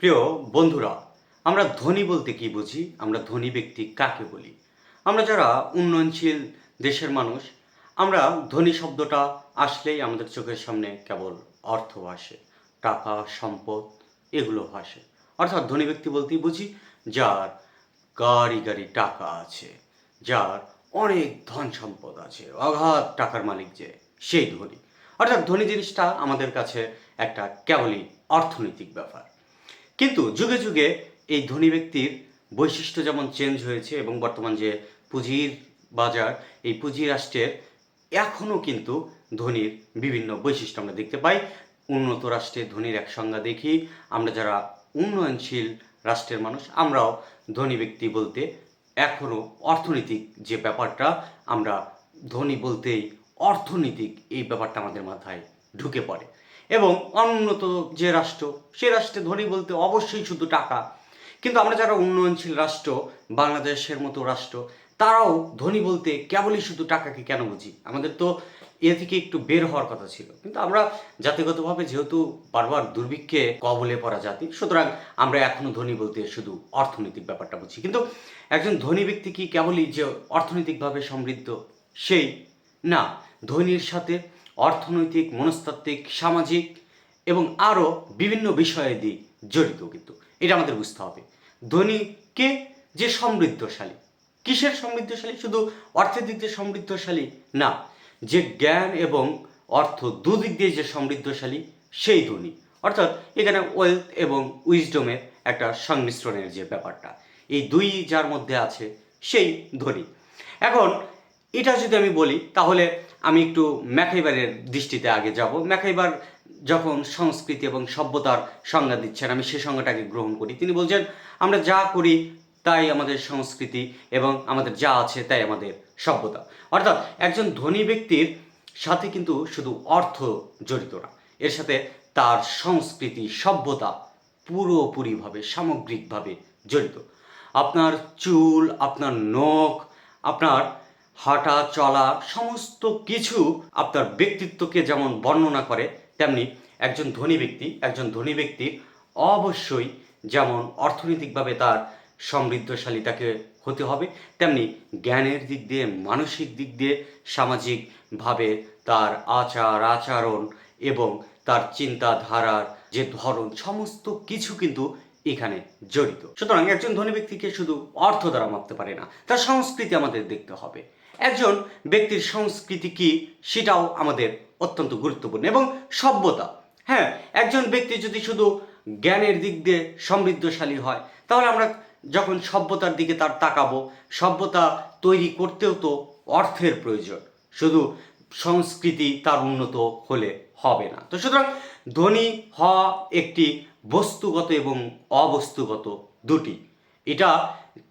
প্রিয় বন্ধুরা, আমরা ধনী বলতে কি বুঝি? আমরা ধনী ব্যক্তি কাকে বলি? আমরা যারা উন্নয়নশীল দেশের মানুষ, আমরা ধনী শব্দটা আসলেই আমাদের চোখের সামনে কেবল অর্থ ভাসে, টাকা, সম্পদ এগুলো ভাসে। অর্থাৎ ধনী ব্যক্তি বলতেই বুঝি যার গাড়ি গাড়ি টাকা আছে, যার অনেক ধন সম্পদ আছে, অগাধ টাকার মালিক যে, সেই ধনী। অর্থাৎ ধনী জিনিসটা আমাদের কাছে একটা কেবলই অর্থনৈতিক ব্যাপার। কিন্তু যুগে যুগে এই ধনী ব্যক্তির বৈশিষ্ট্য যেমন চেঞ্জ হয়েছে এবং বর্তমান যে পুঁজির বাজার, এই পুঁজি রাষ্ট্রের এখনও কিন্তু ধনীর বিভিন্ন বৈশিষ্ট্য আমরা দেখতে পাই। উন্নত রাষ্ট্রে ধনীর এক সংজ্ঞা দেখি, আমরা যারা উন্নয়নশীল রাষ্ট্রের মানুষ আমরাও ধনী ব্যক্তি বলতে এখনও অর্থনৈতিক যে ব্যাপারটা, আমরা ধনী বলতেই অর্থনৈতিক এই ব্যাপারটা আমাদের মাথায় ঢুকে পড়ে। এবং অনুন্নত যে রাষ্ট্র, সে রাষ্ট্রে ধনী বলতে অবশ্যই শুধু টাকা। কিন্তু আমরা যারা উন্নয়নশীল রাষ্ট্র, বাংলাদেশের মতো রাষ্ট্র, তারাও ধনী বলতে কেবলই শুধু টাকাকে কেন বুঝি? আমাদের তো এ থেকে একটু বের হওয়ার কথা ছিল। কিন্তু আমরা জাতিগতভাবে যেহেতু বারবার দুর্ভিক্ষে কবলে পড়া জাতি, সুতরাং আমরা এখনো ধনী বলতে শুধু অর্থনৈতিক ব্যাপারটা বুঝি। কিন্তু একজন ধনী ব্যক্তি কি কেবলই যে অর্থনৈতিকভাবে সমৃদ্ধ সেই? না, ধনীর সাথে অর্থনৈতিক, মনস্তাত্ত্বিক, সামাজিক এবং আরও বিভিন্ন বিষয়াদি জড়িত। কিন্তু এটা আমাদের বুঝতে হবে। ধনী কে? যে সমৃদ্ধশালী। কিসের সমৃদ্ধশালী? শুধু অর্থের দিক দিয়ে সমৃদ্ধশালী না, যে জ্ঞান এবং অর্থ দুদিক দিয়ে যে সমৃদ্ধশালী সেই ধনী। অর্থাৎ এখানে ওয়েলথ এবং উইজডমের একটা সংমিশ্রণের যে ব্যাপারটা, এই দুই যার মধ্যে আছে সেই ধনী। এখন এটা যদি আমি বলি তাহলে আমি একটু ম্যাকাইবারের দৃষ্টিতে আগে যাব। ম্যাকাইবার যখন সংস্কৃতি এবং সভ্যতার সংজ্ঞা দিচ্ছেন, আমি সে সংজ্ঞাটাকে গ্রহণ করি। তিনি বলছেন, আমরা যা করি তাই আমাদের সংস্কৃতি এবং আমাদের যা আছে তাই আমাদের সভ্যতা। অর্থাৎ একজন ধনী ব্যক্তির সাথে কিন্তু শুধু অর্থ জড়িত না, এর সাথে তার সংস্কৃতি, সভ্যতা পুরোপুরিভাবে, সামগ্রিকভাবে জড়িত। আপনার চুল, আপনার নখ, আপনার হাঁটা চলা সমস্ত কিছু আপনার ব্যক্তিত্বকে যেমন বর্ণনা করে, তেমনি একজন ধনী ব্যক্তির অবশ্যই যেমন অর্থনৈতিকভাবে তার সমৃদ্ধশালী তাকে হতে হবে, তেমনি জ্ঞানের দিক দিয়ে, মানসিক দিক দিয়ে, সামাজিকভাবে তার আচার আচরণ এবং তার চিন্তাধারার যে ধরন, সমস্ত কিছু কিন্তু এখানে জড়িত। সুতরাং একজন ধনী ব্যক্তিকে শুধু অর্থ দ্বারা মাপতে পারে না, তার সংস্কৃতি আমাদের দেখতে হবে। একজন ব্যক্তির সংস্কৃতি কি সেটাও আমাদের অত্যন্ত গুরুত্বপূর্ণ। এবং সভ্যতা, হ্যাঁ, একজন ব্যক্তি যদি শুধু জ্ঞানের দিক দিয়ে সমৃদ্ধশালী হয়, তাহলে আমরা যখন সভ্যতার দিকে তার তাকাবো, সভ্যতা তৈরি করতেও তো অর্থের প্রয়োজন। শুধু সংস্কৃতি তার উন্নত হলে হবে না। তো সুতরাং ধনী হওয়া একটি বস্তুগত এবং অবস্তুগত দুটি। এটা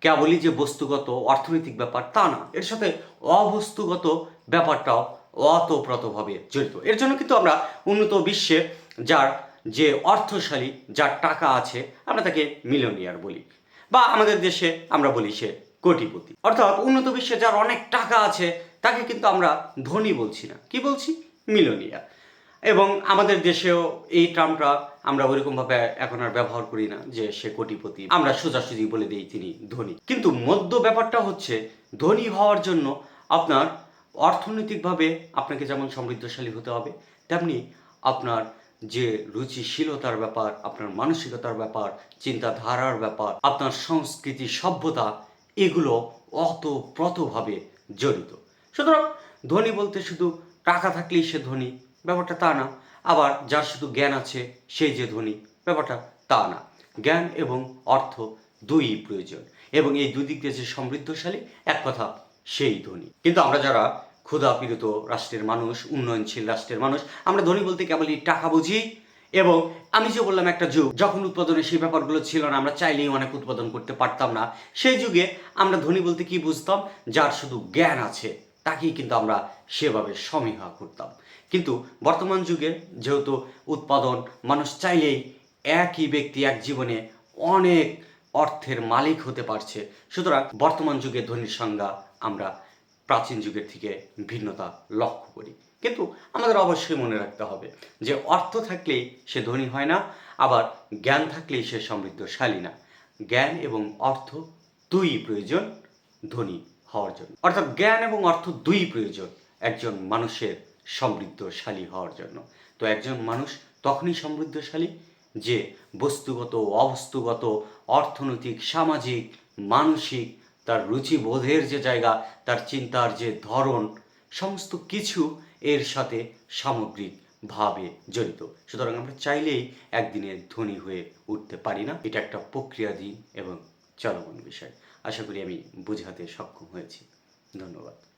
কেবলই যে বস্তুগত অর্থনৈতিক ব্যাপার তা না, এর সাথে অবস্তুগত ব্যাপারটাও অতপ্রতভাবে জড়িত। এর জন্য কিন্তু আমরা উন্নত বিশ্বে যার যে অর্থশালী, যার টাকা আছে, আমরা তাকে মিলিয়নিয়ার বলি, বা আমাদের দেশে আমরা বলি সে কোটিপতি। অর্থাৎ উন্নত বিশ্বে যার অনেক টাকা আছে তাকে কিন্তু আমরা ধনী বলছি না, কি বলছি? মিলিয়নিয়ার। এবং আমাদের দেশেও এই টার্মটা আমরা ওইরকমভাবে এখন আর ব্যবহার করি না যে সে কোটিপতি, আমরা সোজাসুজি বলে দিই তিনি ধনী। কিন্তু মধ্য ব্যাপারটা হচ্ছে, ধনী হওয়ার জন্য আপনার অর্থনৈতিকভাবে আপনাকে যেমন সমৃদ্ধশালী হতে হবে, তেমনি আপনার যে রুচিশীলতার ব্যাপার, আপনার মানসিকতার ব্যাপার, চিন্তাধারার ব্যাপার, আপনার সংস্কৃতি, সভ্যতা, এগুলো অতপ্রতভাবে জড়িত। সুতরাং ধনী বলতে শুধু টাকা থাকলেই সে ধনী, ব্যাপারটা তা না। আবার যার শুধু জ্ঞান আছে সেই যে ধনী, ব্যাপারটা তা না। জ্ঞান এবং অর্থ দুই প্রয়োজন, এবং এই দুই দিক দিয়ে যে সমৃদ্ধশালী, এক কথা সেই ধনী। কিন্তু আমরা যারা ক্ষুধাপীড়িত রাষ্ট্রের মানুষ, উন্নয়নশীল রাষ্ট্রের মানুষ, আমরা ধনী বলতে কেবলই টাকা বুঝি। এবং আমি যে বললাম, একটা যুগ যখন উৎপাদনের সেই ব্যাপারগুলো ছিল না, আমরা চাইলেই অনেক উৎপাদন করতে পারতাম না, সেই যুগে আমরা ধনী বলতে কি বুঝতাম? যার শুধু জ্ঞান আছে তাকেই কিন্তু আমরা সেভাবে সমীহা করতাম। কিন্তু বর্তমান যুগে যেহেতু উৎপাদন, মানুষ চাইলেই একই ব্যক্তি এক জীবনে অনেক অর্থের মালিক হতে পারছে, সুতরাং বর্তমান যুগে ধনীর সংজ্ঞা আমরা প্রাচীন যুগের থেকে ভিন্নতা লক্ষ্য করি। কিন্তু আমাদের অবশ্যই মনে রাখতে হবে যে অর্থ থাকলেই সে ধনী হয় না, আবার জ্ঞান থাকলেই সে সমৃদ্ধশালী না। জ্ঞান এবং অর্থ দুই প্রয়োজন ধনী হওয়ার জন্য। অর্থাৎ জ্ঞান এবং অর্থ দুই প্রয়োজন একজন মানুষের সমৃদ্ধশালী হওয়ার জন্য। তো একজন মানুষ তখনই সমৃদ্ধশালী যে বস্তুগত, অবস্তুগত, অর্থনৈতিক, সামাজিক, মানসিক, তার রুচিবোধের যে জায়গা, তার চিন্তার যে ধরন, সমস্ত কিছু এর সাথে সামগ্রিকভাবে জড়িত। সুতরাং আমরা চাইলেই একদিনে ধনী হয়ে উঠতে পারি না। এটা একটা প্রক্রিয়াধীন এবং চলমান বিষয়। আশা করি আমি বোঝাতে সক্ষম হয়েছি। ধন্যবাদ।